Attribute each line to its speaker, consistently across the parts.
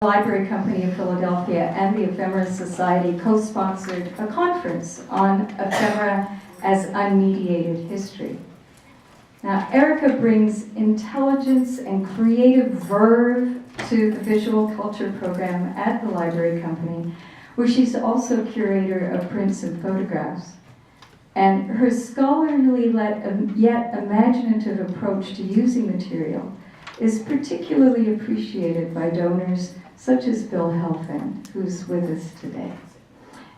Speaker 1: Library Company of Philadelphia and the Ephemera Society co-sponsored a conference on ephemera as unmediated history. Now, Erika brings intelligence and creative verve to the visual culture program at the Library Company, where she's also curator of prints and photographs. And her scholarly yet imaginative approach to using material is particularly appreciated by donors such as Bill Helfand, who's with us today.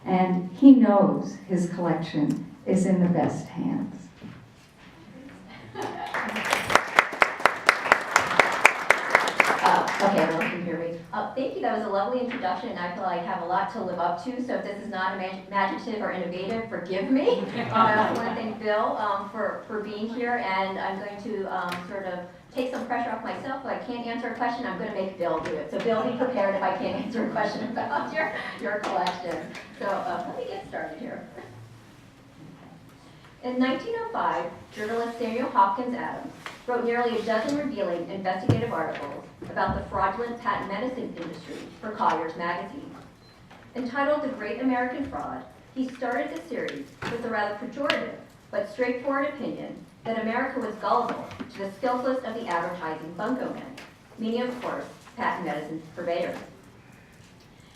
Speaker 1: And he knows his collection is in the best hands.
Speaker 2: Okay, well, you can hear me. Thank you, that was a lovely introduction, and I feel like I have a lot to live up to, so if this is not imaginative or innovative, forgive me. I also want to thank Bill for being here, and I'm going to sort of take some pressure off myself. If I can't answer a question, I'm going to make Bill do it. So Bill, be prepared if I can't answer a question about your collection. So let me get started here. In 1905, journalist Samuel Hopkins Adams wrote nearly a dozen revealing investigative articles about the fraudulent patent medicine industry for Collier's magazine. Entitled The Great American Fraud, he started the series with a rather pejorative but straightforward opinion that America was gullible to the skillfulness of the advertising bunco men, meaning, of course, patent medicine purveyors.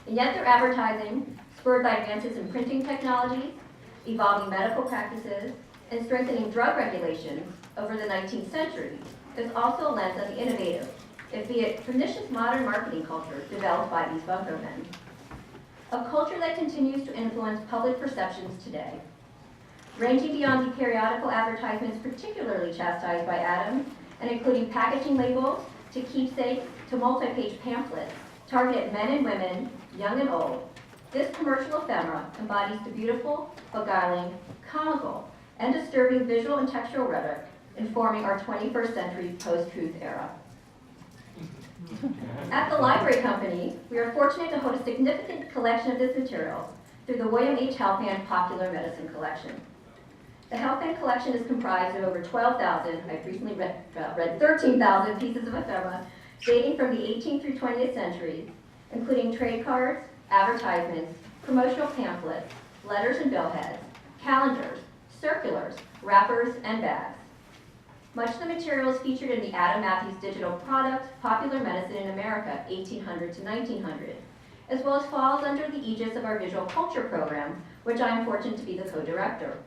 Speaker 2: And yet their advertising, spurred by advances in printing technologies, evolving medical practices, and strengthening drug regulations over the 19th century, is also a lens of the innovative, if be it pernicious modern marketing culture developed by these bunco men. A culture that continues to influence public perceptions today, ranging beyond the periodical advertisements particularly chastised by Adams, and including packaging labels, to keepsakes, to multi-page pamphlets, targeted men and women, young and old. This commercial ephemera embodies the beautiful, beguiling, comical, and disturbing visual and textual rhetoric informing our 21st century post-truth era. At the Library Company, we are fortunate to hold a significant collection of this material through the William H. Helfand Popular Medicine Collection. The Helfand collection is comprised of over 12,000, I've recently read 13,000 pieces of ephemera dating from the 18th through 20th centuries, including trade cards, advertisements, promotional pamphlets, letters and billheads, calendars, circulars, wrappers, and bags. Much of the material is featured in the Adam Matthews digital product, Popular Medicine in America, 1800 to 1900, as well as falls under the aegis of our visual culture program, which I am fortunate to be the co-director.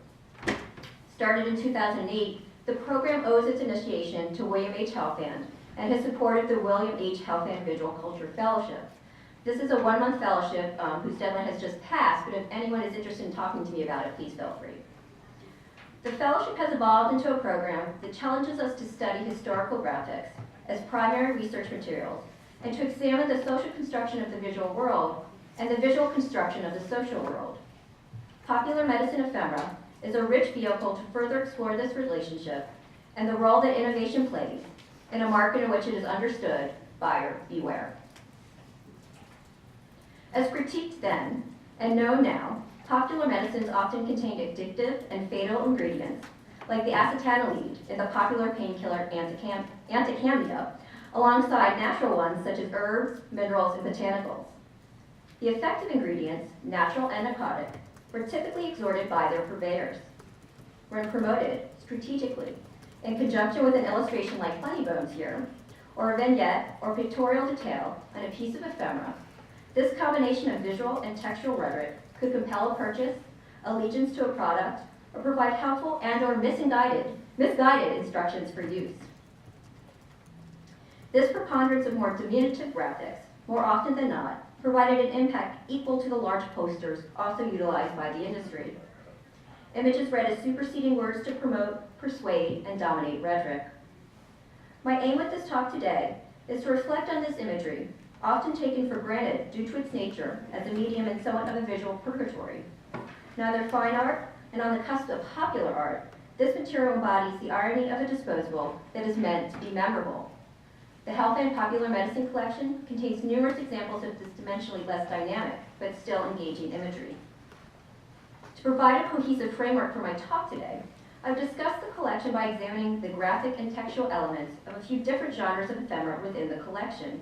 Speaker 2: Started in 2008, the program owes its initiation to William H. Helfand and has supported the William H. Helfand Visual Culture Fellowship. This is a one-month fellowship whose deadline has just passed, but if anyone is interested in talking to me about it, please feel free. The fellowship has evolved into a program that challenges us to study historical graphics as primary research materials and to examine the social construction of the visual world and the visual construction of the social world. Popular Medicine Ephemera is a rich vehicle to further explore this relationship and the role that innovation plays in a market in which it is understood, buyer beware. As critiqued then, and known now, popular medicines often contain addictive and fatal ingredients, like the acetanilide in the popular painkiller Antecambia, alongside natural ones such as herbs, minerals, and botanicals. The effective ingredients, natural and narcotic, were typically exhorted by their purveyors. When promoted strategically, in conjunction with an illustration like Funny Bones here, or a vignette or pictorial detail on a piece of ephemera, this combination of visual and textual rhetoric could compel a purchase, allegiance to a product, or provide helpful and or misguided instructions for use. This preponderance of more diminutive graphics, more often than not, provided an impact equal to the large posters also utilized by the industry. Images read as superseding words to promote, persuade, and dominate rhetoric. My aim with this talk today is to reflect on this imagery, often taken for granted due to its nature as a medium and somewhat of a visual purgatory. Neither fine art and on the cusp of popular art, this material embodies the irony of a disposable that is meant to be memorable. The Helfand Popular Medicine Collection contains numerous examples of this dimensionally less dynamic, but still engaging imagery. To provide a cohesive framework for my talk today, I've discussed the collection by examining the graphic and textual elements of a few different genres of ephemera within the collection.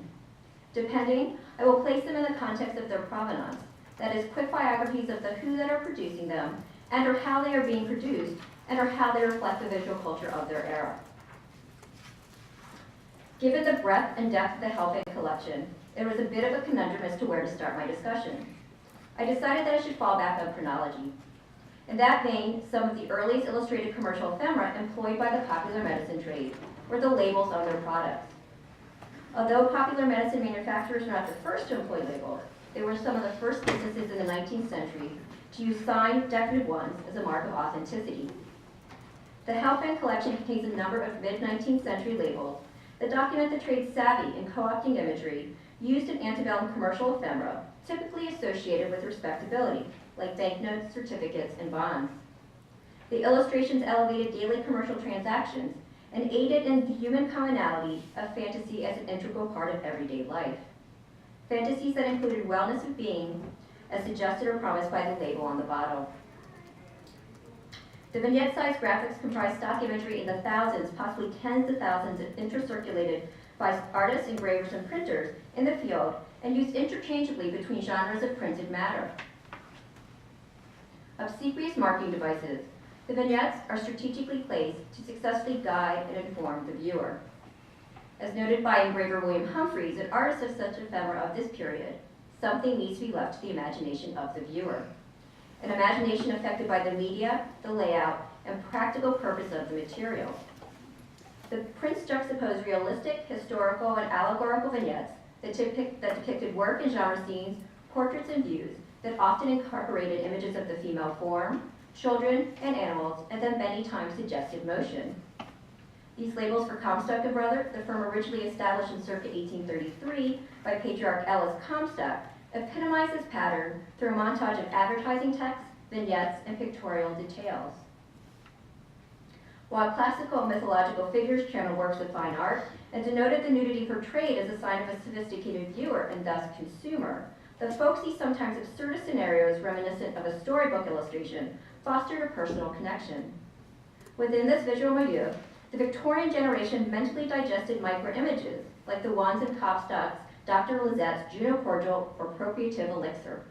Speaker 2: Depending I will place them in the context of their provenance, that is, quick biographies of the who that are producing them, and or how they are being produced, and or how they reflect the visual culture of their era. Given the breadth and depth of the Helfand collection, it was a bit of a conundrum as to where to start my discussion. I decided that I should fall back on chronology. In that vein, some of the earliest illustrated commercial ephemera employed by the popular medicine trade were the labels on their products. Although popular medicine manufacturers were not the first to employ labels, they were some of the first businesses in the 19th century to use signed, decorative ones as a mark of authenticity. The Helfand collection contains a number of mid-19th century labels that document the trade's savvy in co-opting imagery used in antebellum commercial ephemera, typically associated with respectability, like banknotes, certificates, and bonds. The illustrations elevated daily commercial transactions and aided in the human commonality of fantasy as an integral part of everyday life. Fantasies that included wellness of being, as suggested or promised by the label on the bottle. The vignette-sized graphics comprise stock imagery in the thousands, possibly tens of thousands, intercirculated by artists, engravers, and printers in the field and used interchangeably between genres of printed matter. Obsequious marking devices, the vignettes are strategically placed to successfully guide and inform the viewer. As noted by engraver William Humphreys, an artist of such ephemera of this period, something needs to be left to the imagination of the viewer. An imagination affected by the media, the layout, and practical purpose of the material. The prints juxtapose realistic, historical, and allegorical vignettes that depicted work and genre scenes, portraits, and views that often incorporated images of the female form, children, and animals, and then many times suggested motion. These labels for Comstock and Brother, the firm originally established in circa 1833 by patriarch Ellis Comstock, epitomize this pattern through a montage of advertising text, vignettes, and pictorial details. While classical and mythological figures channeled works of fine art and denoted the nudity portrayed as a sign of a sophisticated viewer and thus consumer, the folksy, sometimes absurdist scenarios reminiscent of a storybook illustration fostered a personal connection. Within this visual milieu, the Victorian generation mentally digested microimages, like the ones in Comstock's Dr. Lizette's Juno cordial or procreative elixir.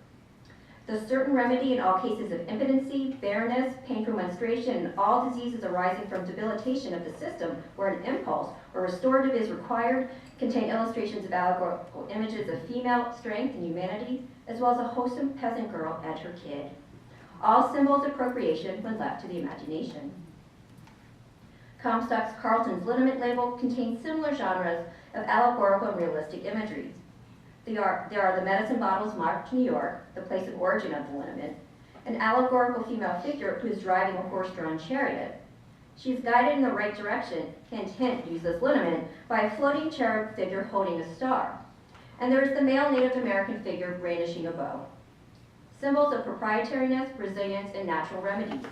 Speaker 2: The certain remedy in all cases of impotency, barrenness, painful menstruation, and all diseases arising from debilitation of the system where an impulse or restorative is required, contain illustrations of allegorical images of female strength and humanity, as well as a wholesome peasant girl and her kid. All symbols of procreation when left to the imagination. Comstock's Carlton's liniment label contains similar genres of allegorical and realistic imageries. There are the medicine bottles marked New York, the place of origin of the liniment, an allegorical female figure who is driving a horse-drawn chariot. She is guided in the right direction, hint, hint, use this liniment, by a floating cherub figure holding a star. And there is the male Native American figure brandishing a bow. Symbols of proprietariness, resilience, and natural remedies.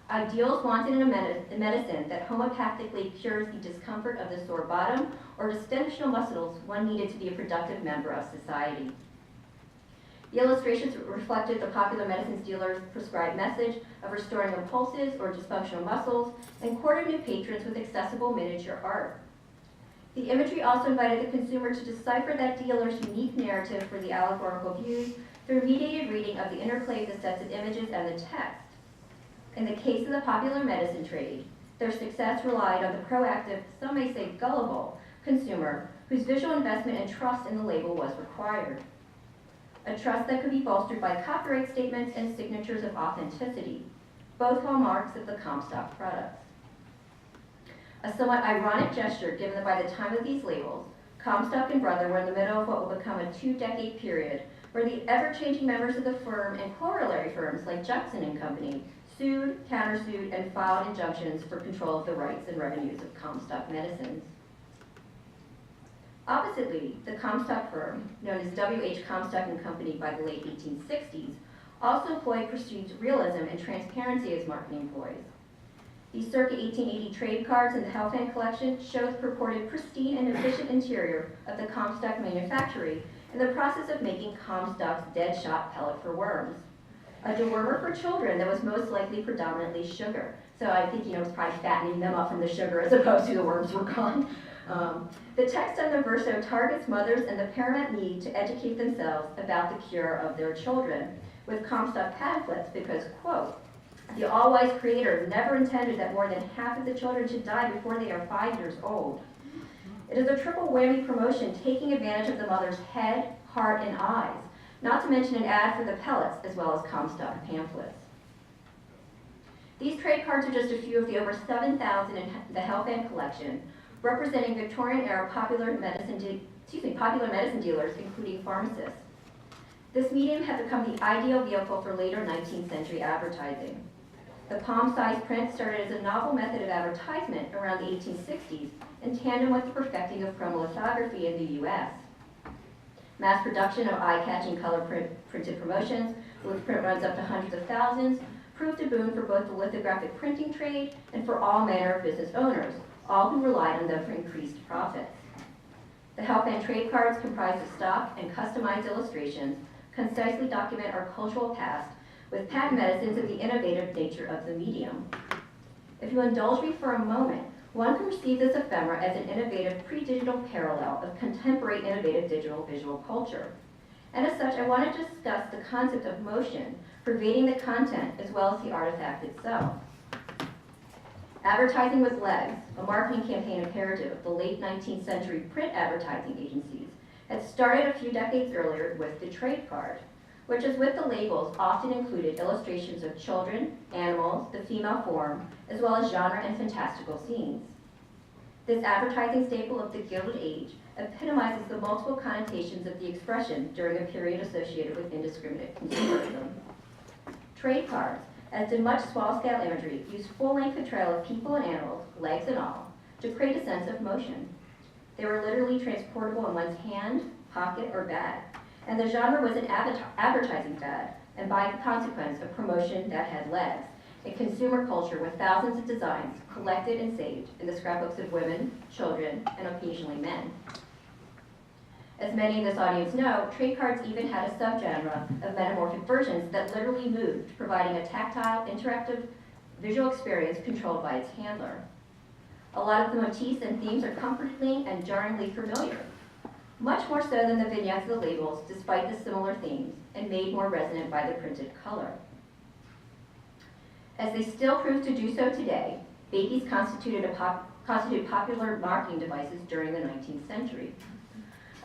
Speaker 2: Ideals wanted in a medicine that homeopathically cures the discomfort of the sore bottom or distensional muscles one needed to be a productive member of society. The illustrations reflected the popular medicines dealer's prescribed message of restoring impulses or dysfunctional muscles and courted new patrons with accessible miniature art. The imagery also invited the consumer to decipher that dealer's unique narrative for the allegorical views through mediated reading of the interplay of the sets of images and the text. In the case of the popular medicine trade, their success relied on the proactive, some may say gullible, consumer whose visual investment and trust in the label was required. A trust that could be bolstered by copyright statements and signatures of authenticity, both hallmarks of the Comstock products. A somewhat ironic gesture given that by the time of these labels, Comstock and Brother were in the middle of what will become a 2-decade period where the ever-changing members of the firm and corollary firms like Jackson and Company sued, countersued, and filed injunctions for control of the rights and revenues of Comstock medicines. Oppositely, the Comstock firm, known as W.H. Comstock and Company by the late 1860s, also employed perceived realism and transparency as marketing ploys. These circa 1880 trade cards in the Helfand collection show the purported pristine and efficient interior of the Comstock manufactory in the process of making Comstock's dead shot pellet for worms. A dewormer for children that was most likely predominantly sugar. So I think, it's probably fattening them up from the sugar as opposed to the worms were gone. The text on the verso targets mothers and the paramount need to educate themselves about the cure of their children with Comstock pamphlets because, quote, the all-wise creator never intended that more than half of the children should die before they are 5 years old. It is a triple whammy promotion taking advantage of the mother's head, heart, and eyes, not to mention an ad for the pellets as well as Comstock pamphlets. These trade cards are just a few of the over 7,000 in the Helfand collection, representing Victorian-era popular medicine dealers, including pharmacists. This medium had become the ideal vehicle for later 19th century advertising. The palm-sized print started as a novel method of advertisement around the 1860s in tandem with the perfecting of chromolithography in the U.S. Mass production of eye-catching color printed promotions with print runs up to hundreds of thousands proved a boon for both the lithographic printing trade and for all manner of business owners, all who relied on them for increased profits. The Helfand trade cards comprise of stock and customized illustrations concisely document our cultural past with patent medicines and the innovative nature of the medium. If you indulge me for a moment, one can perceive this ephemera as an innovative pre-digital parallel of contemporary innovative digital visual culture. And as such, I want to discuss the concept of motion pervading the content as well as the artifact itself. Advertising with legs, a marketing campaign imperative of the late 19th century print advertising agencies, had started a few decades earlier with the trade card, which, as with the labels, often included illustrations of children, animals, the female form, as well as genre and fantastical scenes. This advertising staple of the Gilded Age epitomizes the multiple connotations of the expression during a period associated with indiscriminate consumerism. Trade cards, as did much small-scale imagery, use full-length portrayal of people and animals, legs and all, to create a sense of motion. They were literally transportable in one's hand, pocket, or bag, and the genre was an advertising fad, and by consequence, a promotion that had legs, a consumer culture with thousands of designs collected and saved in the scrapbooks of women, children, and occasionally men. As many in this audience know, trade cards even had a subgenre of metamorphic versions that literally moved, providing a tactile, interactive visual experience controlled by its handler. A lot of the motifs and themes are comfortingly and jarringly familiar, much more so than the vignettes of the labels, despite the similar themes, and made more resonant by the printed color. As they still prove to do so today, babies constituted popular marketing devices during the 19th century.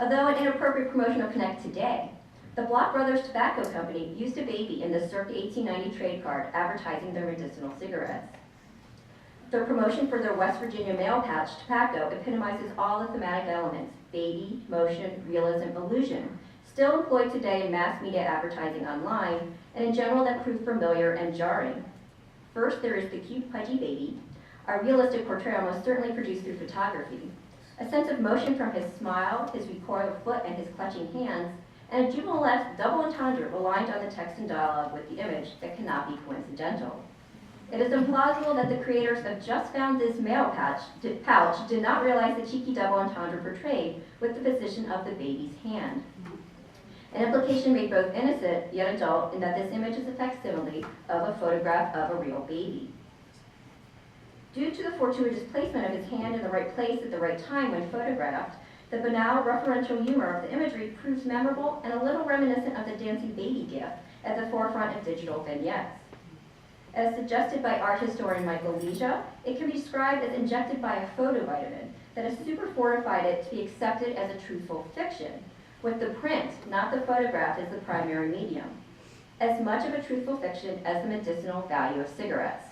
Speaker 2: Although an inappropriate promotional connect today, the Block Brothers Tobacco Company used a baby in the circa 1890 trade card advertising their medicinal cigarettes. Their promotion for their West Virginia mail pouch tobacco epitomizes all the thematic elements, baby, motion, realism, illusion, still employed today in mass media advertising online, and in general that prove familiar and jarring. First, there is the cute, pudgy baby, a realistic portrayal most certainly produced through photography, a sense of motion from his smile, his recoiled foot, and his clutching hands, and a jubilant double entendre aligned on the text and dialogue with the image that cannot be coincidental. It is implausible that the creators of Just Found This Mail pouch did not realize the cheeky double entendre portrayed with the position of the baby's hand. An implication made both innocent yet adult in that this image is a facsimile of a photograph of a real baby. Due to the fortuitous placement of his hand in the right place at the right time when photographed, the banal referential humor of the imagery proves memorable and a little reminiscent of the dancing baby gif at the forefront of digital vignettes. As suggested by art historian Michael Leisha, it can be described as injected by a photovitamin that has super fortified it to be accepted as a truthful fiction, with the print, not the photograph, as the primary medium, as much of a truthful fiction as the medicinal value of cigarettes.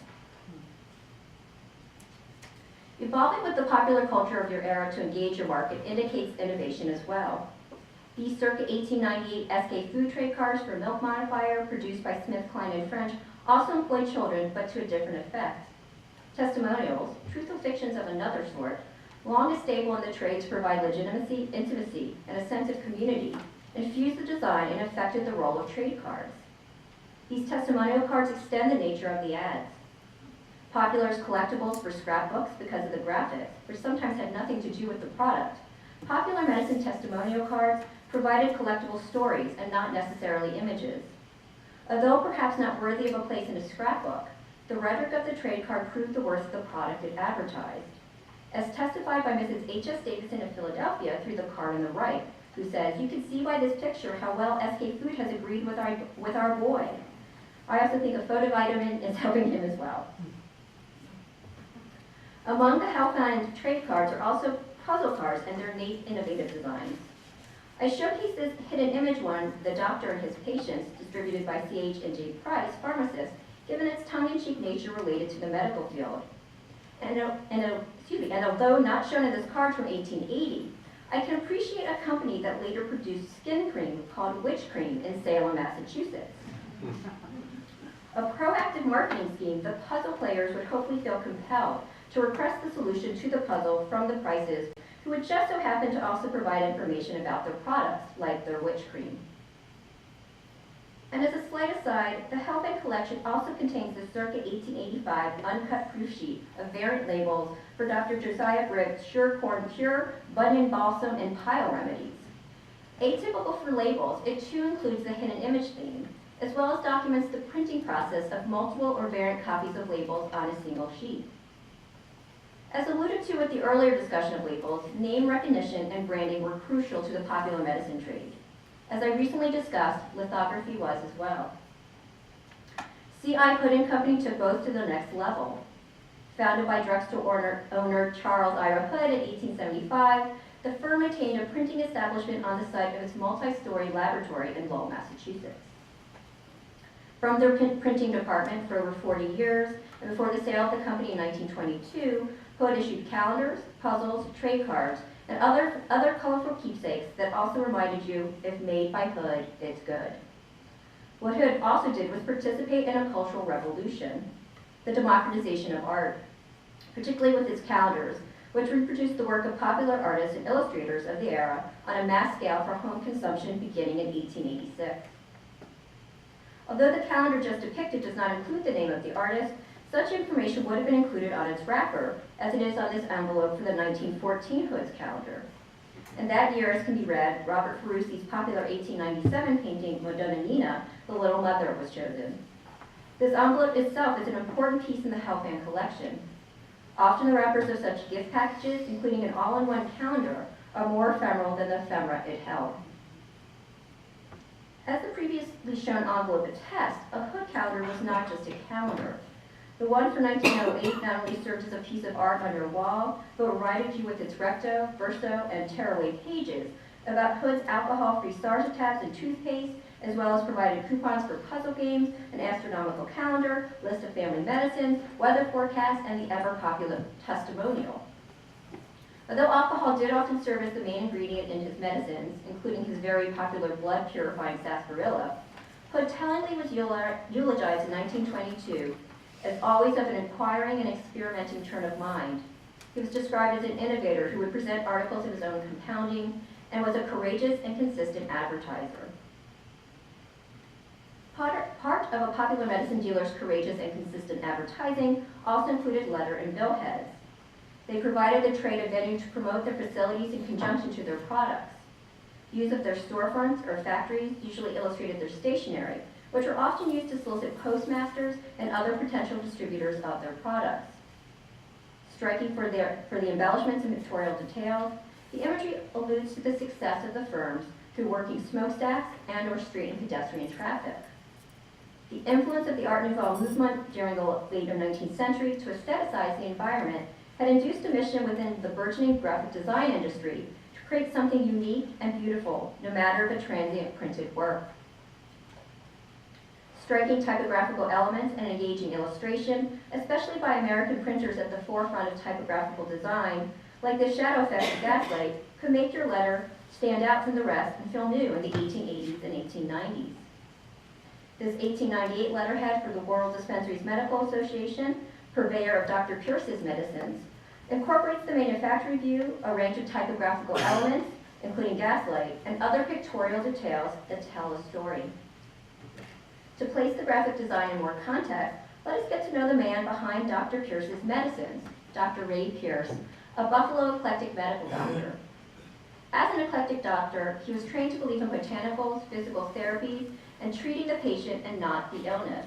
Speaker 2: Evolving with the popular culture of your era to engage your market indicates innovation as well. These circa 1898 SK food trade cards for milk modifier produced by Smith, Kline, and French also employ children, but to a different effect. Testimonials, truthful fictions of another sort, long a staple in the trade to provide legitimacy, intimacy, and a sense of community, infused the design and affected the role of trade cards. These testimonial cards extend the nature of the ads. Popular as collectibles for scrapbooks because of the graphics, which sometimes had nothing to do with the product, popular medicine testimonial cards provided collectible stories and not necessarily images. Although perhaps not worthy of a place in a scrapbook, the rhetoric of the trade card proved the worth of the product it advertised. as testified by Mrs. H.S. Davison of Philadelphia through the card on the right, who says, "You can see by this picture how well SK Food has agreed with our boy." I also think a photovitamin is helping him as well. Among the Helfand trade cards are also puzzle cards and their neat, innovative designs. I showcase this hidden image one, The Doctor and His Patients, distributed by C.H. & Price, pharmacists, given its tongue-in-cheek nature related to the medical field. And although not shown in this card from 1880, I can appreciate a company that later produced skin cream called Witch Cream in Salem, Massachusetts. A proactive marketing scheme, the puzzle players would hopefully feel compelled to request the solution to the puzzle from the Prices, who would just so happen to also provide information about their products, like their Witch Cream. And as a slight aside, the Helfand collection also contains the circa 1885 uncut proof sheet of variant labels for Dr. Josiah Brigg's Sure Corn Cure, Bunion Balsam, and Pile Remedies. Atypical for labels, it too includes the hidden image theme, as well as documents the printing process of multiple or variant copies of labels on a single sheet. As alluded to with the earlier discussion of labels, name recognition and branding were crucial to the popular medicine trade. As I recently discussed, lithography was as well. C.I. Hood & Company took both to the next level. Founded by drugstore owner Charles Ira Hood in 1875, the firm maintained a printing establishment on the site of its multi-story laboratory in Lowell, Massachusetts. From their printing department for over 40 years, and before the sale of the company in 1922, Hood issued calendars, puzzles, trade cards, and other colorful keepsakes that also reminded you, if made by Hood, it's good. What Hood also did was participate in a cultural revolution, the democratization of art, particularly with its calendars, which reproduced the work of popular artists and illustrators of the era on a mass scale for home consumption beginning in 1886. Although the calendar just depicted does not include the name of the artist, such information would have been included on its wrapper, as it is on this envelope for the 1914 Hood's calendar. And that year, as can be read, Robert Ferrucci's popular 1897 painting, Madonna Nina, the Little Mother, was chosen. This envelope itself is an important piece in the Helfand collection. Often the wrappers of such gift packages, including an all-in-one calendar, are more ephemeral than the ephemera it held. As the previously shown envelope attests, a Hood calendar was not just a calendar. The one for 1908 not only served as a piece of art on your wall, but reminded you with its recto, verso, and tearaway pages about Hood's alcohol-free sarsatabs and toothpaste, as well as provided coupons for puzzle games, an astronomical calendar, list of family medicines, weather forecasts, and the ever-popular testimonial. Although alcohol did often serve as the main ingredient in his medicines, including his very popular blood-purifying sarsaparilla, Hood tellingly was eulogized in 1922 as always of an inquiring and experimenting turn of mind. He was described as an innovator who would present articles of his own compounding and was a courageous and consistent advertiser. Part of a popular medicine dealer's courageous and consistent advertising also included letter and bill heads. They provided the trade a venue to promote their facilities in conjunction to their products. Views of their storefronts or factories usually illustrated their stationery, which were often used to solicit postmasters and other potential distributors of their products. Striking for the embellishments and pictorial details, the imagery alludes to the success of the firms through working smokestacks and/or street and pedestrian traffic. The influence of the Art Nouveau movement during the later 19th century to aestheticize the environment had induced a mission within the burgeoning graphic design industry to create something unique and beautiful, no matter the transient printed work. Striking typographical elements and engaging illustration, especially by American printers at the forefront of typographical design, like the shadow effect of gaslight, could make your letter stand out from the rest and feel new in the 1880s and 1890s. This 1898 letterhead for the World Dispensaries Medical Association, purveyor of Dr. Pierce's medicines, incorporates the manufacturing view, a range of typographical elements, including gaslight, and other pictorial details that tell a story. To place the graphic design in more context, let us get to know the man behind Dr. Pierce's medicines, Dr. Ray Pierce, a Buffalo eclectic medical doctor. As an eclectic doctor, he was trained to believe in botanicals, physical therapies, and treating the patient and not the illness.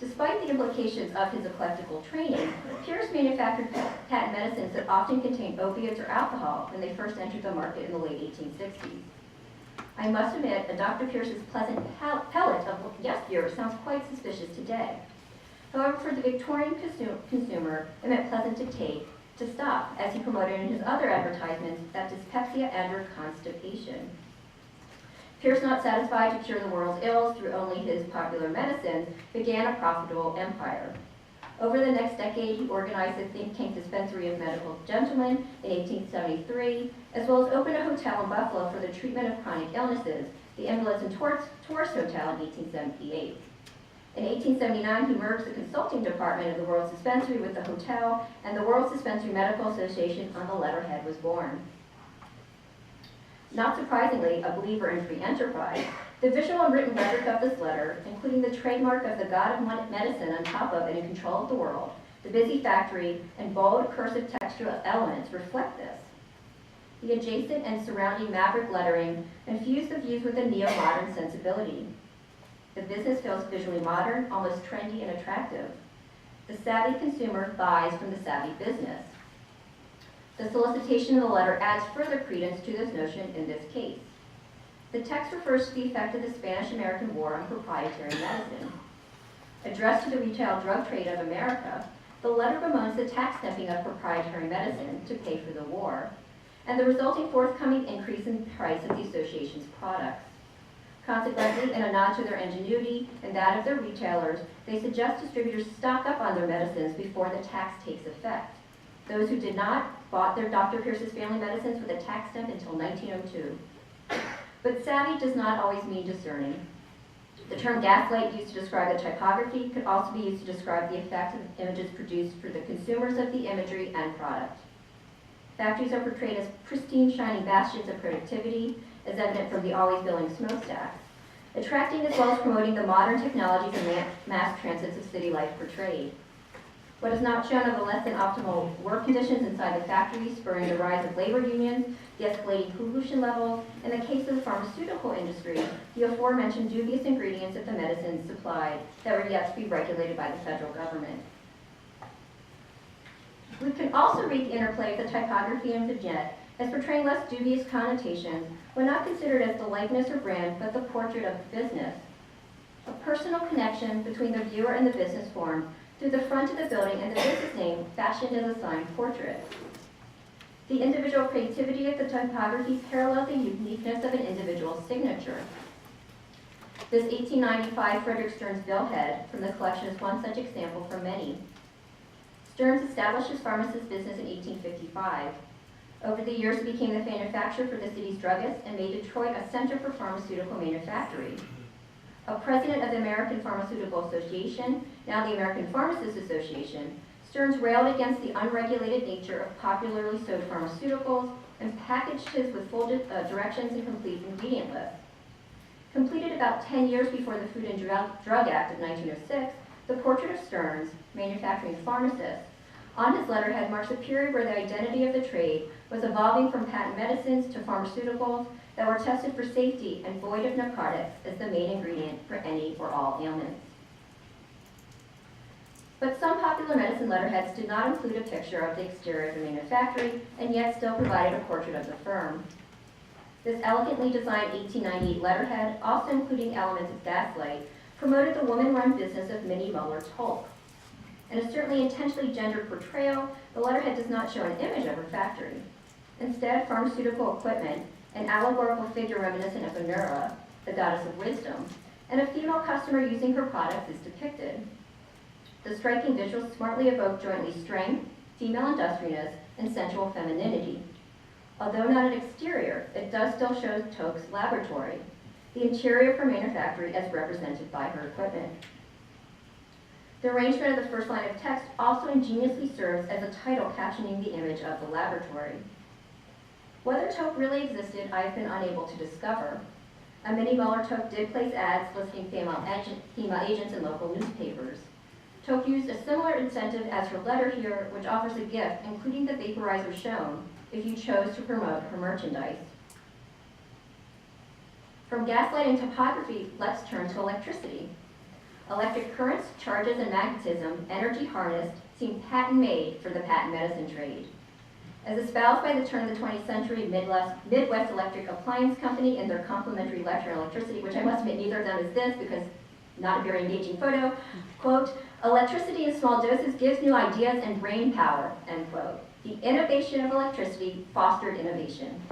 Speaker 2: Despite the implications of his eclectical training, Pierce manufactured patent medicines that often contained opiates or alcohol when they first entered the market in the late 1860s. I must admit that Dr. Pierce's pleasant palate of yesteryear sounds quite suspicious today. However, for the Victorian consumer, it meant pleasant to take, to stop, as he promoted in his other advertisements that dyspepsia entered constipation. Pierce, not satisfied to cure the world's ills through only his popular medicines, began a profitable empire. Over the next decade, he organized the think tank Dispensary of Medical Gentlemen in 1873, as well as opened a hotel in Buffalo for the treatment of chronic illnesses, the Invalids and Tourist Hotel in 1878. In 1879, he merged the consulting department of the World's Dispensary with the hotel, and the World's Dispensary Medical Association on the letterhead was born. Not surprisingly, a believer in free enterprise, the visual and written rhetoric of this letter, including the trademark of the god of medicine on top of and in control of the world, the busy factory, and bold cursive textual elements reflect this. The adjacent and surrounding maverick lettering infuse the views with a neo-modern sensibility. The business feels visually modern, almost trendy and attractive. The savvy consumer buys from the savvy business. The solicitation of the letter adds further credence to this notion in this case. The text refers to the effect of the Spanish-American War on proprietary medicine. Addressed to the retail drug trade of America, the letter bemoans the tax dumping of proprietary medicine to pay for the war, and the resulting forthcoming increase in the price of the association's products. Consequently, in a nod to their ingenuity and that of their retailers, they suggest distributors stock up on their medicines before the tax takes effect. Those who did not bought their Dr. Pierce's family medicines with a tax stamp until 1902. But savvy does not always mean discerning. The term gaslight used to describe the typography could also be used to describe the effect of images produced for the consumers of the imagery and product. Factories are portrayed as pristine, shining bastions of productivity, as evident from the always billowing smokestacks, attracting as well as promoting the modern technologies and mass transits of city life portrayed. What is not shown are the less than optimal work conditions inside the factories, spurring the rise of labor unions, the escalating pollution levels, in the case of the pharmaceutical industry, the aforementioned dubious ingredients of the medicines supplied that were yet to be regulated by the federal government. We can also read the interplay of the typography and vignette as portraying less dubious connotations when not considered as the likeness or brand, but the portrait of the business. A personal connection between the viewer and the business form through the front of the building and the business name fashioned as a signed portrait. The individual creativity of the typography parallels the uniqueness of an individual's signature. This 1895 Frederick Stearns billhead from the collection is one such example from many. Stearns established his pharmacist business in 1855. Over the years, he became the manufacturer for the city's druggists and made Detroit a center for pharmaceutical manufacturing. A president of the American Pharmaceutical Association, now the American Pharmacists Association, Stearns railed against the unregulated nature of popularly sold pharmaceuticals and packaged his with full directions and complete ingredient lists. Completed about 10 years before the Food and Drug Act of 1906, the portrait of Stearns, manufacturing pharmacist, on his letterhead marks a period where the identity of the trade was evolving from patent medicines to pharmaceuticals that were tested for safety and void of narcotics as the main ingredient for any or all ailments. But some popular medicine letterheads did not include a picture of the exterior of the manufactory and yet still provided a portrait of the firm. This elegantly designed 1898 letterhead, also including elements of gaslight, promoted the woman-run business of Minnie Muller's Hulk. In a certainly intentionally gendered portrayal, the letterhead does not show an image of her factory. Instead, pharmaceutical equipment, an allegorical figure reminiscent of Ephemera, the goddess of wisdom, and a female customer using her products is depicted. The striking visuals smartly evoke jointly strength, female industriousness, and sensual femininity. Although not an exterior, it does still show Toke's laboratory, the interior of her manufactory as represented by her equipment. The arrangement of the first line of text also ingeniously serves as a title captioning the image of the laboratory. Whether Toke really existed, I have been unable to discover. A Minnie Muller Toke did place ads listing female agents in local newspapers. Toke used a similar incentive as her letter here, which offers a gift, including the vaporizer shown, if you chose to promote her merchandise. From gaslight and topography, let's turn to electricity. electric currents, charges, and magnetism, energy harnessed, seemed patent-made for the patent medicine trade. As espoused by the turn of the 20th century Midwest Electric Appliance Company in their complimentary lecture on electricity, which I must admit neither of them is this because not a very engaging photo, quote, "Electricity in small doses gives new ideas and brain power," end quote. The innovation of electricity fostered innovation.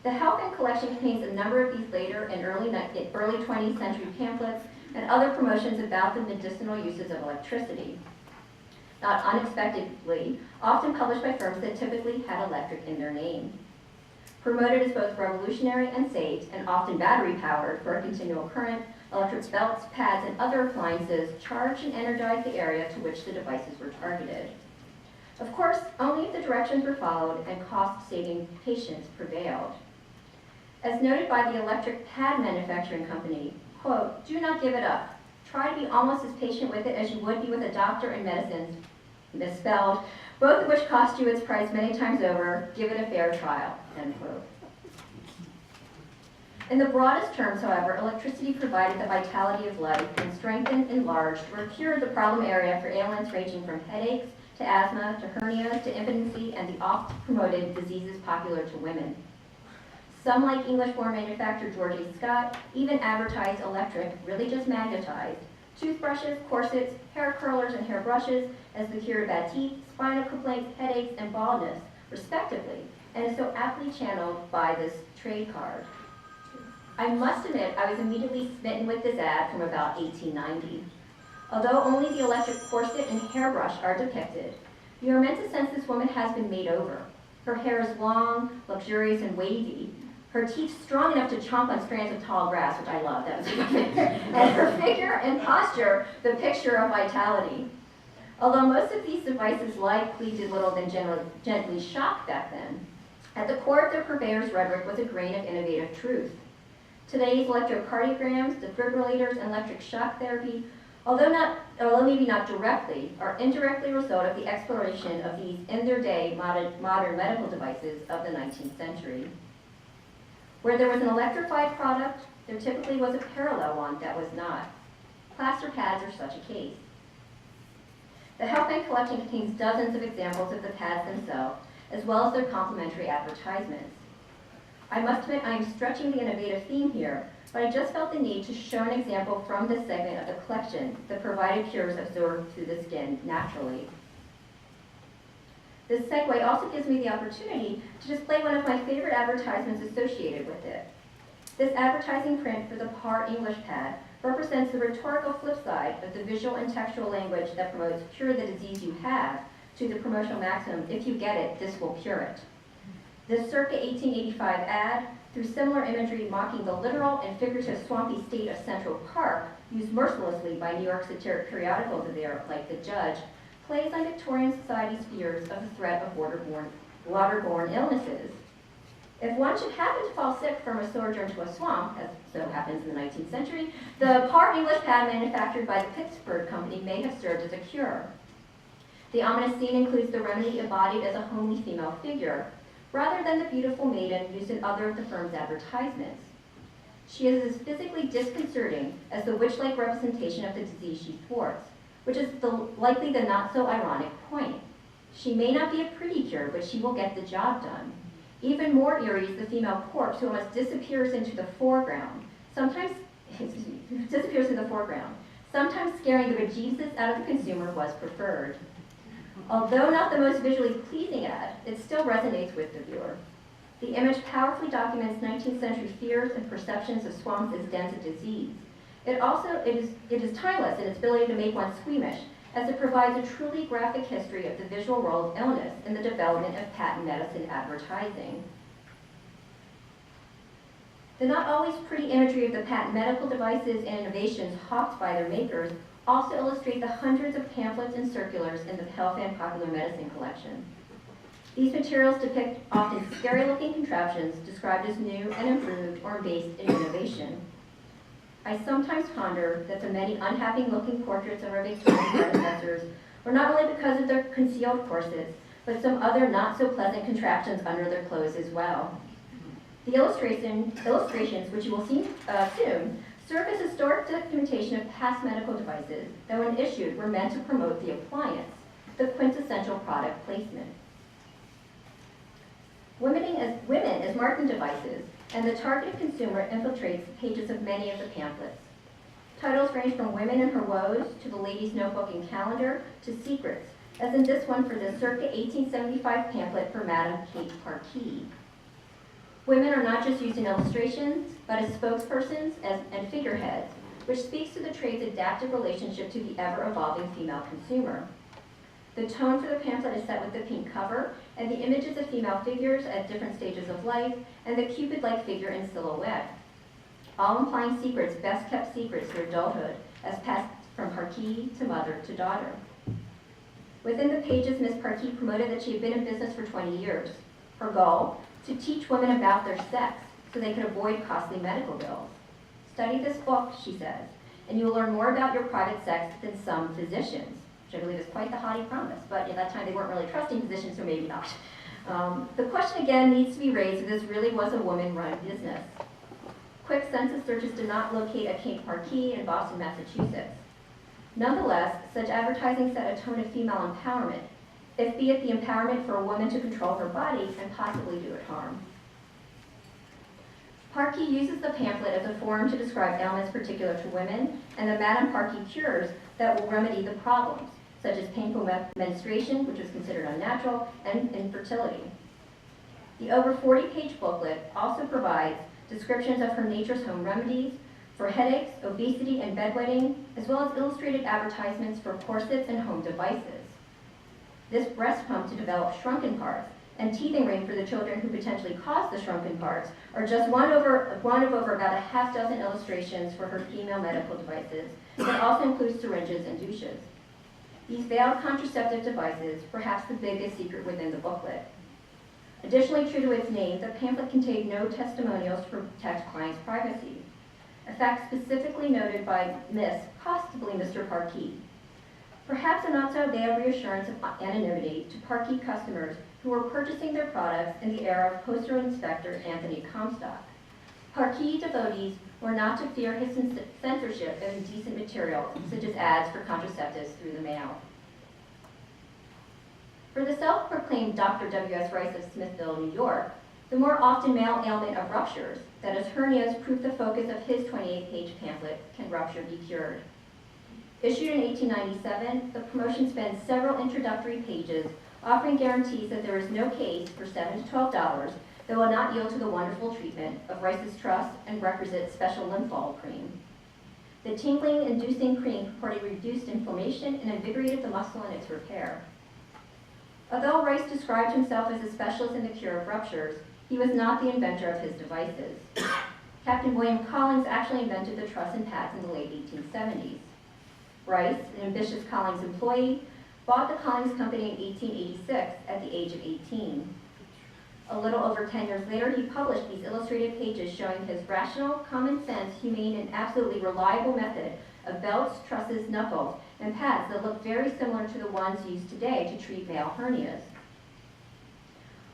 Speaker 2: The Helfand collection contains a number of these later and early 20th century pamphlets and other promotions about the medicinal uses of electricity. Not unexpectedly, often published by firms that typically had electric in their name. Promoted as both revolutionary and safe, and often battery-powered for a continual current, electric belts, pads, and other appliances charged and energized the area to which the devices were targeted. Of course, only if the directions were followed and cost-saving patience prevailed. As noted by the electric pad manufacturing company, quote, "Do not give it up. Try to be almost as patient with it as you would be with a doctor and medicines," misspelled, "both of which cost you its price many times over. Give it a fair trial," end quote. In the broadest terms, however, electricity provided the vitality of life and strengthened, enlarged, or cured the problem area for ailments ranging from headaches to asthma to hernia to impotency and the oft-promoted diseases popular to women. Some, like English-born manufacturer George A. Scott, even advertised electric, really just magnetized, toothbrushes, corsets, hair curlers, and hair brushes as the cure of bad teeth, spinal complaints, headaches, and baldness, respectively, and is so aptly channeled by this trade card. I must admit I was immediately smitten with this ad from about 1890. Although only the electric corset and hairbrush are depicted, you are meant to sense this woman has been made over. Her hair is long, luxurious, and wavy. Her teeth strong enough to chomp on strands of tall grass, which I love, that was and her figure and posture, the picture of vitality. Although most of these devices likely did little than gently shock back then, at the core of their purveyor's rhetoric was a grain of innovative truth. Today's electrocardiograms, defibrillators, and electric shock therapy, although maybe not directly, are indirectly a result of the exploration of these in their day modern medical devices of the 19th century. Where there was an electrified product, there typically was a parallel one that was not. Plaster pads are such a case. The Helfand collection contains dozens of examples of the pads themselves, as well as their complementary advertisements. I must admit I am stretching the innovative theme here, but I just felt the need to show an example from this segment of the collection that provided cures absorbed through the skin naturally. This segue also gives me the opportunity to display one of my favorite advertisements associated with it. This advertising print for the Par English pad represents the rhetorical flip side of the visual and textual language that promotes cure the disease you have to the promotional maximum, if you get it, this will cure it. This circa 1885 ad, through similar imagery mocking the literal and figurative swampy state of Central Park, used mercilessly by New York satiric periodicals of there, like The Judge, plays on Victorian society's fears of the threat of waterborne illnesses. If one should happen to fall sick from a sojourn to a swamp, as so happens in the 19th century, the Par English pad manufactured by the Pittsburgh Company may have served as a cure. The ominous scene includes the remedy embodied as a homely female figure, rather than the beautiful maiden used in other of the firm's advertisements. She is as physically disconcerting as the witch-like representation of the disease she thwarts, which is likely the not-so-ironic point. She may not be a pretty cure, but she will get the job done. Even more eerie is the female corpse who almost disappears into the foreground, sometimes scaring the bejesus out of the consumer was preferred. Although not the most visually pleasing ad, it still resonates with the viewer. The image powerfully documents 19th century fears and perceptions of swamps as dens of disease. It is timeless in its ability to make one squeamish, as it provides a truly graphic history of the visual world of illness in the development of patent medicine advertising. The not always pretty imagery of the patent medical devices and innovations hawked by their makers also illustrate the hundreds of pamphlets and circulars in the Helfand Popular Medicine collection. These materials depict often scary-looking contraptions described as new and improved or based in innovation. I sometimes ponder that the many unhappy-looking portraits of our Victorian predecessors were not only because of their concealed corsets, but some other not-so-pleasant contraptions under their clothes as well. The illustrations, which you will see soon, serve as historic documentation of past medical devices that when issued were meant to promote the appliance, the quintessential product placement. Women as marketing devices, and the targeted consumer infiltrates the pages of many of the pamphlets. Titles range from Women and Her Woes to The Lady's Notebook and Calendar to Secrets, as in this one for the circa 1875 pamphlet for Madame Kate Parkee. Women are not just used in illustrations, but as spokespersons and figureheads, which speaks to the trade's adaptive relationship to the ever-evolving female consumer. The tone for the pamphlet is set with the pink cover and the images of female figures at different stages of life and the Cupid-like figure in silhouette, all implying secrets, best-kept secrets through adulthood, as passed from Parkee to mother to daughter. Within the pages, Miss Parkee promoted that she had been in business for 20 years. Her goal, to teach women about their sex so they could avoid costly medical bills. Study this book, she says, and you will learn more about your private sex than some physicians, which I believe is quite the haughty promise, but at that time they weren't really trusting physicians, so maybe not. The question again needs to be raised if this really was a woman-run business. Quick census searches did not locate a Kate Parkee in Boston, Massachusetts. Nonetheless, such advertising set a tone of female empowerment, if be it the empowerment for a woman to control her body and possibly do it harm. Parkee uses the pamphlet as a forum to describe ailments particular to women and the Madame Parkee cures that will remedy the problems, such as painful menstruation, which was considered unnatural, and infertility. The over 40-page booklet also provides descriptions of her Nature's Home remedies for headaches, obesity, and bedwetting, as well as illustrated advertisements for corsets and home devices. This breast pump to develop shrunken parts and teething ring for the children who potentially caused the shrunken parts are just one of over about a half dozen illustrations for her female medical devices that also includes syringes and douches. These veiled contraceptive devices, perhaps the biggest secret within the booklet. Additionally, true to its name, the pamphlet contained no testimonials to protect clients' privacy, a fact specifically noted by Miss, possibly Mr. Parkee. Perhaps a not-so-veiled reassurance of anonymity to Parkee customers who were purchasing their products in the era of Postal Inspector Anthony Comstock. Parkee devotees were not to fear his censorship of indecent materials, such as ads for contraceptives through the mail. For the self-proclaimed Dr. W.S. Rice of Smithville, New York, the more often male ailment of ruptures, that is hernias, proved the focus of his 28-page pamphlet, Can Rupture Be Cured? Issued in 1897, the promotion spans several introductory pages offering guarantees that there is no case for $7 to $12 that will not yield to the wonderful treatment of Rice's Trust and requisite special lymphol cream. The tingling-inducing cream purportedly reduced inflammation and invigorated the muscle in its repair. Although Rice described himself as a specialist in the cure of ruptures, he was not the inventor of his devices. Captain William Collins actually invented the truss and pads in the late 1870s. Rice, an ambitious Collins employee, bought the Collins Company in 1886 at the age of 18. A little over 10 years later, he published these illustrated pages showing his rational, common sense, humane, and absolutely reliable method of belts, trusses, knuckles, and pads that look very similar to the ones used today to treat male hernias.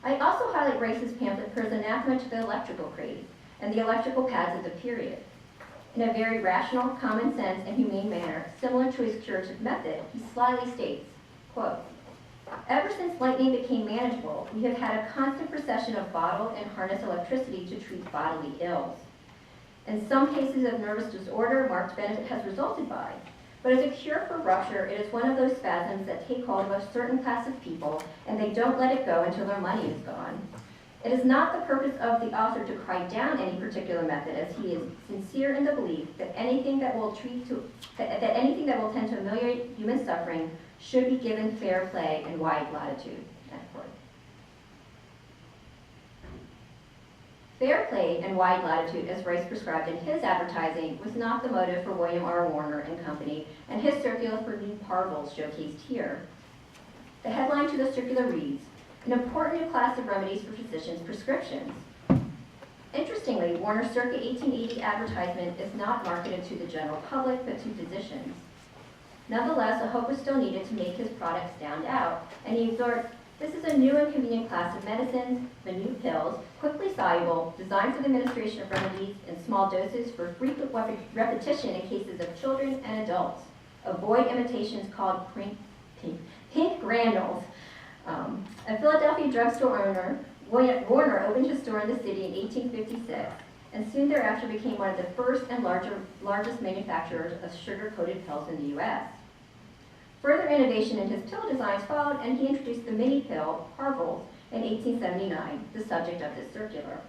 Speaker 2: I also highlight Rice's pamphlet for his anathema to the electrical craze and the electrical pads of the period. In a very rational, common sense, and humane manner, similar to his curative method, he slyly states, quote, "Ever since lightning became manageable, we have had a constant procession of bottled and harnessed electricity to treat bodily ills. In some cases of nervous disorder, marked benefit has resulted by, but as a cure for rupture, it is one of those spasms that take hold of a certain class of people, and they don't let it go until their money is gone. It is not the purpose of the author to cry down any particular method, as he is sincere in the belief that anything that will tend to ameliorate human suffering should be given fair play and wide latitude." End quote. Fair play and wide latitude, as Rice prescribed in his advertising, was not the motive for William R. Warner and Company, and his circular for new parvels showcased here. The headline to the circular reads, "An important new class of remedies for physicians' prescriptions." Interestingly, Warner's circa 1880 advertisement is not marketed to the general public, but to physicians. Nonetheless, a hope was still needed to make his product stand out, and he This is a new and convenient class of medicines, minute pills, quickly soluble, designed for the administration of remedies in small doses for frequent repetition in cases of children and adults. Avoid imitations called pink granules. A Philadelphia drugstore owner, Warner, opened his store in the city in 1856, and soon thereafter became one of the first and largest manufacturers of sugar-coated pills in the U.S. Further innovation in his pill designs followed, and he introduced the mini pill, Parvels, in 1879, the subject of this circular.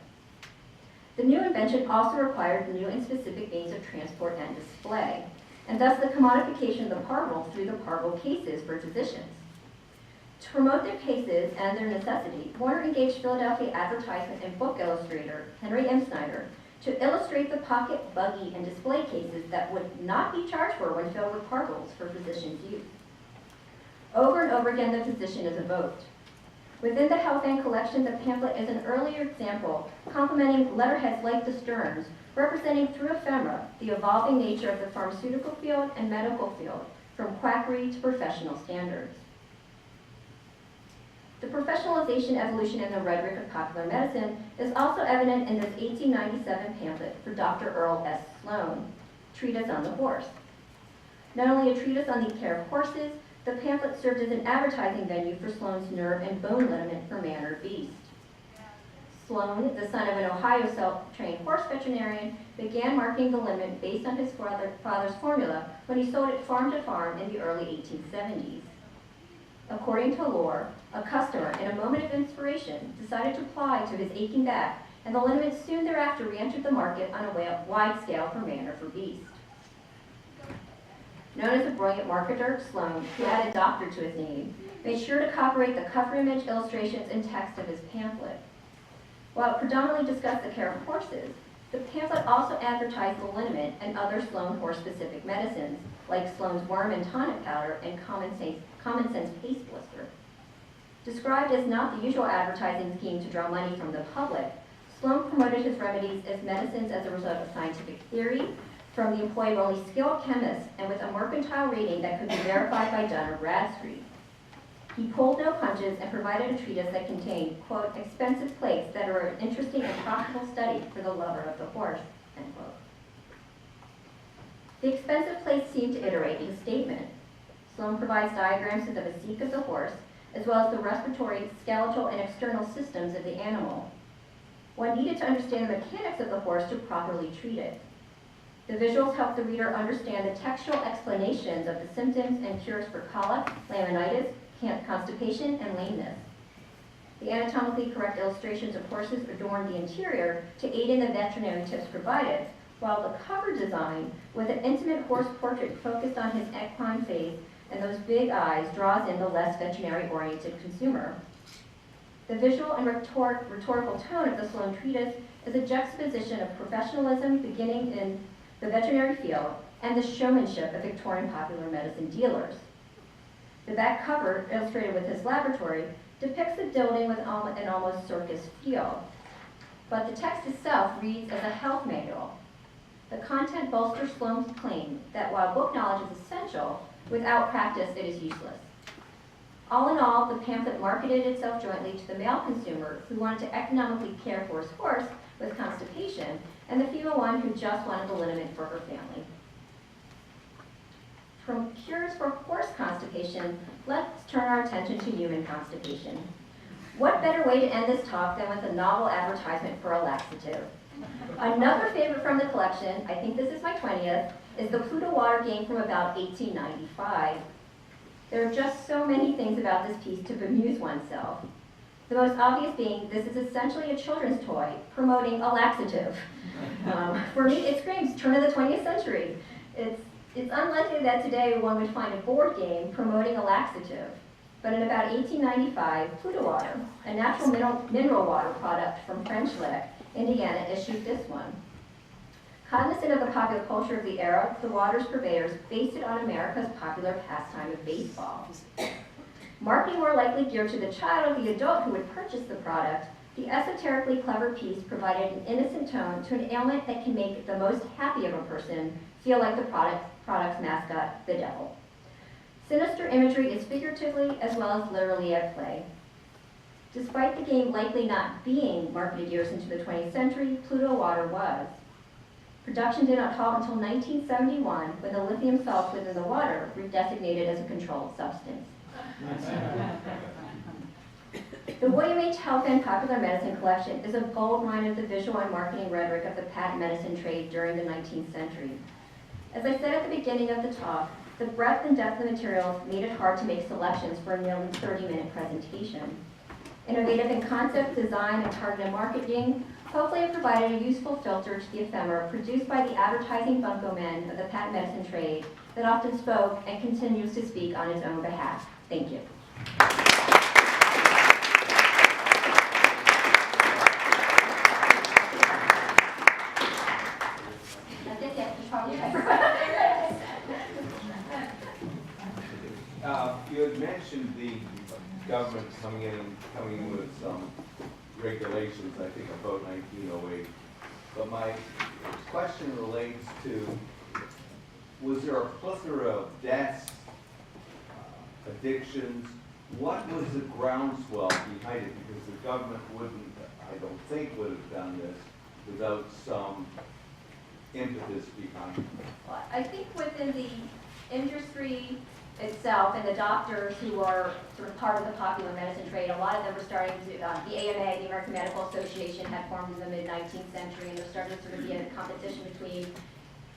Speaker 2: The new invention also required new and specific means of transport and display, and thus the commodification of the Parvel through the Parvel cases for physicians. To promote their cases and their necessity, Warner engaged Philadelphia advertisement and book illustrator Henry M. Snyder to illustrate the pocket, buggy, and display cases that would not be charged for when filled with Parvels for physicians' use. Over and over again, the physician is evoked. Within the Helfand collection, the pamphlet is an earlier example, complementing letterheads like the Stearns, representing through ephemera the evolving nature of the pharmaceutical field and medical field, from quackery to professional standards. The professionalization, evolution, and the rhetoric of popular medicine is also evident in this 1897 pamphlet for Dr. Earl S. Sloan, Treatise on the Horse. Not only a treatise on the care of horses, the pamphlet served as an advertising venue for Sloan's nerve and bone liniment for man or beast. Sloan, the son of an Ohio self-trained horse veterinarian, began marketing the liniment based on his father's formula when he sold it farm to farm in the early 1870s. According to lore, a customer, in a moment of inspiration, decided to apply to his aching back, and the liniment soon thereafter re-entered the market on a wide scale for man or for beast. Known as a brilliant marketer, Sloan, who added doctor to his name, made sure to copyright the cover image, illustrations, and text of his pamphlet. While it predominantly discussed the care of horses, the pamphlet also advertised the liniment and other Sloan horse-specific medicines, like Sloan's worm and tonic powder and common sense paste blister. Described as not the usual advertising scheme to draw money from the public, Sloan promoted his remedies as medicines as a result of scientific theory, from the employ of only skilled chemists, and with a mercantile rating that could be verified by Dun or Bradstreet. He pulled no punches and provided a treatise that contained, quote, expensive plates that are an interesting and profitable study for the lover of the horse, end quote. The expensive plates seem to iterate his statement. Sloan provides diagrams of the physique of the horse, as well as the respiratory, skeletal, and external systems of the animal. One needed to understand the mechanics of the horse to properly treat it. The visuals help the reader understand the textual explanations of the symptoms and cures for colic, laminitis, constipation, and lameness. The anatomically correct illustrations of horses adorn the interior to aid in the veterinary tips provided, while the cover design, with an intimate horse portrait focused on his equine face and those big eyes, draws in the less veterinary-oriented consumer. The visual and rhetorical tone of the Sloan treatise is a juxtaposition of professionalism beginning in the veterinary field and the showmanship of Victorian popular medicine dealers. The back cover, illustrated with his laboratory, depicts the building with an almost circus feel, but the text itself reads as a health manual. The content bolsters Sloan's claim that while book knowledge is essential, without practice it is useless. All in all, the pamphlet marketed itself jointly to the male consumer who wanted to economically care for his horse with constipation, and the female one who just wanted the liniment for her family. From cures for horse constipation, let's turn our attention to human constipation. What better way to end this talk than with a novel advertisement for a laxative? Another favorite from the collection, I think this is my 20th, is the Pluto water game from about 1895. There are just so many things about this piece to bemuse oneself. The most obvious being this is essentially a children's toy promoting a laxative. For me, it screams turn of the 20th century. It's unlikely that today one would find a board game promoting a laxative. But in about 1895, Pluto Water, a natural mineral water product from French Lick, Indiana, issued this one. Cognizant of the popular culture of the era, the water's purveyors based it on America's popular pastime of baseball. Marketing more likely geared to the child or the adult who would purchase the product, the esoterically clever piece provided an innocent tone to an ailment that can make the most happy of a person feel like the product's mascot, the devil. Sinister imagery is figuratively as well as literally at play. Despite the game likely not being marketed years into the 20th century, Pluto water was. Production did not halt until 1971, when the lithium salts within the water were designated as a controlled substance. The William H. Helfand Popular Medicine Collection is a gold mine of the visual and marketing rhetoric of the patent medicine trade during the 19th century. As I said at the beginning of the talk, the breadth and depth of materials made it hard to make selections for a nearly 30-minute presentation. Innovative in concept, design, and targeted marketing, hopefully it provided a useful filter to the ephemera produced by the advertising bunco men of the patent medicine trade that often spoke and continues to speak on its own behalf. Thank you. That's it, yes, there's probably
Speaker 3: you had mentioned the government coming in with some regulations, I think about 1908. But my question relates to, was there a plethora of deaths, addictions? What was the groundswell behind it? Because the government wouldn't, I don't think, would have done this without some impetus behind it.
Speaker 2: Well, I think within the industry itself and the doctors who are sort of part of the popular medicine trade, a lot of them were starting to, the AMA, the American Medical Association, had formed in the mid-19th century, and there started to sort of be a competition between,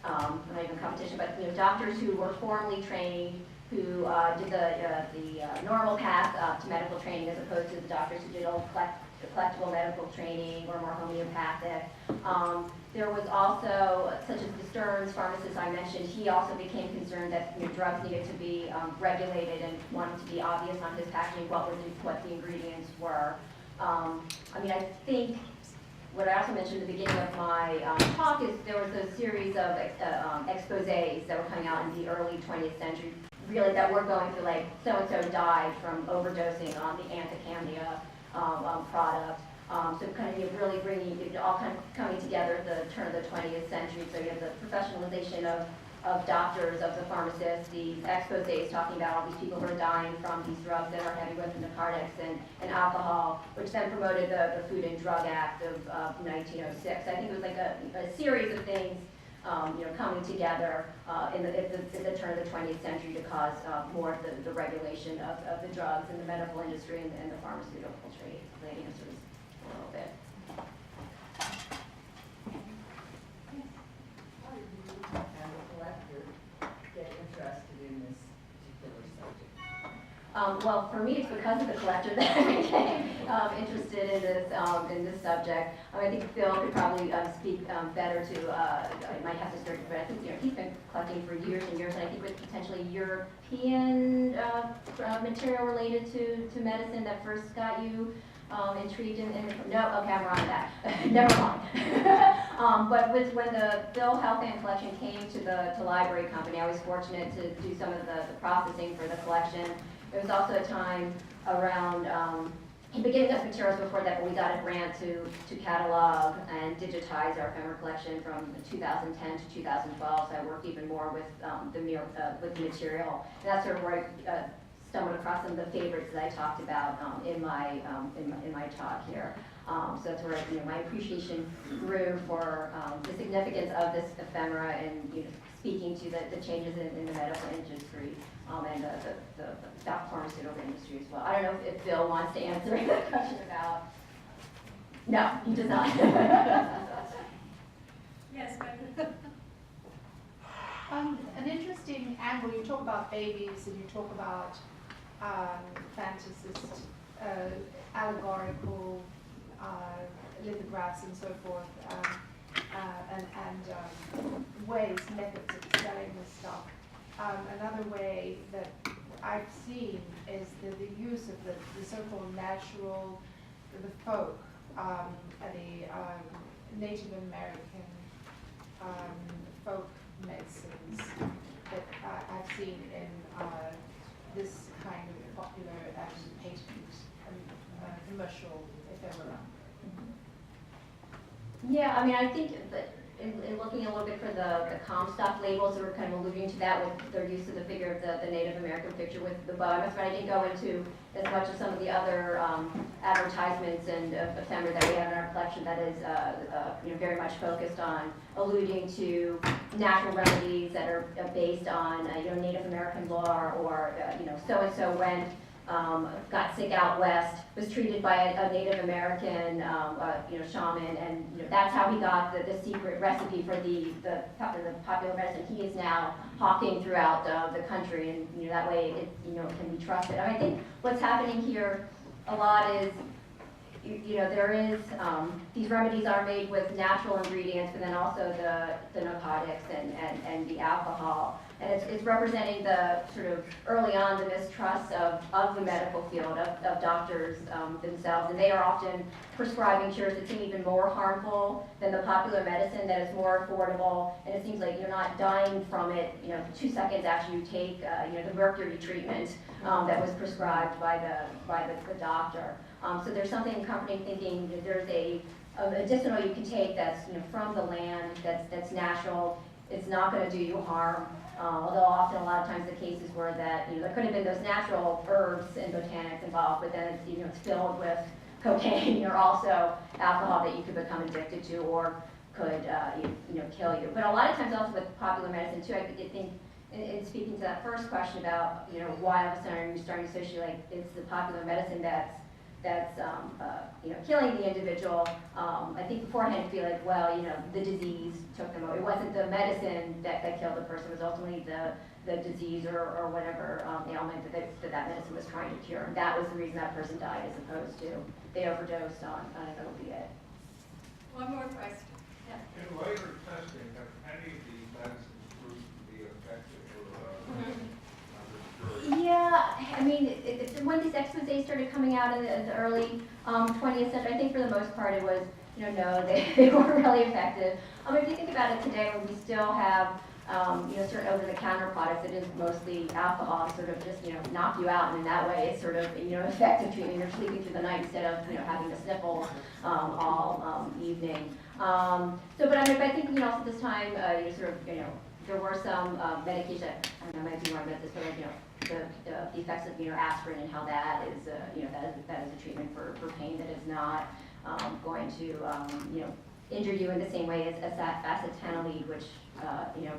Speaker 2: not even competition, but doctors who were formally trained, who did the normal path to medical training, as opposed to the doctors who did old collectible medical training or more homeopathic. There was also, such as the Stearns pharmacist I mentioned, he also became concerned that drugs needed to be regulated and wanted to be obvious on his packaging what the ingredients were. I mean, I think what I also mentioned at the beginning of my talk is there was a series of exposés that were coming out in the early 20th century, really that were going through like so-and-so died from overdosing on the antecambia product. So kind of really bringing it all kind of coming together at the turn of the 20th century. So you have the professionalization of doctors, of the pharmacists, these exposés talking about all these people who are dying from these drugs that are heavy with narcotics and alcohol, which then promoted the Food and Drug Act of 1906. I think it was like a series of things coming together in the turn of the 20th century to cause more of the regulation of the drugs in the medical industry and the pharmaceutical trade. The answer is a little bit.
Speaker 4: How did you, as a collector, get interested in this particular subject?
Speaker 2: Well, for me, it's because of the collector that I became interested in this subject. I think Phil could probably speak better to. I might have to start, but I think he's been collecting for years and years, and I think with potentially European material related to medicine that first got you intrigued in. No, okay, I'm wrong with that. Never mind. But when the Bill Helfand collection came to the library company, I was fortunate to do some of the processing for the collection. There was also a time around beginning of materials before that, but we got a grant to catalog and digitize our ephemera collection from 2010 to 2012. So I worked even more with the material, and that's sort of where I stumbled across some of the favorites that I talked about in my talk here. So that's where my appreciation grew for the significance of this ephemera and speaking to the changes in the medical industry and the pharmaceutical industry as well. I don't know if Bill wants to answer that question about. No, he does not.
Speaker 5: Yes, but an interesting angle. You talk about babies and you talk about fantasist, allegorical lithographs and so forth, and ways, methods of selling this stuff. Another way that I've seen is the use of the so-called natural, the folk, the Native American folk medicines that I've seen in this kind of popular and patent commercial ephemera.
Speaker 2: Yeah, I mean, I think that in looking a little bit for the Comstock labels, that were kind of alluding to that with their use of the figure of the Native American picture with the bow. But I didn't go into as much as some of the other advertisements and ephemera that we have in our collection that is very much focused on alluding to natural remedies that are based on Native American law, or so-and-so went, got sick out west, was treated by a Native American shaman, and that's how he got the secret recipe for the popular medicine he is now hawking throughout the country, and that way it can be trusted. And I think what's happening here a lot is there is these remedies are made with natural ingredients, but then also the narcotics and the alcohol. And it's representing the sort of early on the mistrust of the medical field, of doctors themselves. And they are often prescribing cures that seem even more harmful than the popular medicine that is more affordable. And it seems like you're not dying from it, 2 seconds after you take the mercury treatment that was prescribed by the doctor. So there's something comforting thinking that there's a medicinal you can take that's from the land, that's natural. It's not going to do you harm. Although often a lot of times the cases were that there could have been those natural herbs and botanics involved, but then it's filled with cocaine or also alcohol that you could become addicted to or could kill you. But a lot of times also with popular medicine too, I think in speaking to that first question about why all of a sudden you're starting to associate like it's the popular medicine that's killing the individual. I think beforehand it'd be like, well, the disease took them away. It wasn't the medicine that killed the person. It was ultimately the disease or whatever ailment that medicine was trying to cure. And that was the reason that person died, as opposed to they overdosed on an opiate.
Speaker 6: One more question.
Speaker 2: Yeah.
Speaker 7: In later testing, have any of these medicines proved to be effective
Speaker 2: Yeah, I mean, when these exposés started coming out in the early 20th century, I think for the most part it was, no, they weren't really effective. If you think about it today, when we still have, certain over-the-counter products, it is mostly alcohol, sort of just, knock you out, and in that way it's sort of, effective treatment. You're sleeping through the night instead of, having to sniffle all evening. But I think, also this time, there were some medication, I might be wrong about this, but the effects of aspirin and how that is that is a treatment for pain that is not going to injure you in the same way as acetylene, which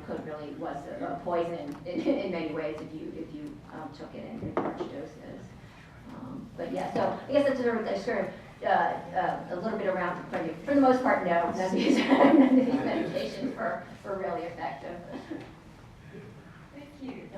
Speaker 2: could really was a poison in many ways if you took it in large doses. But yeah, so I guess that's a little bit around for the most part, no, none of these medications were really effective.
Speaker 6: Thank you.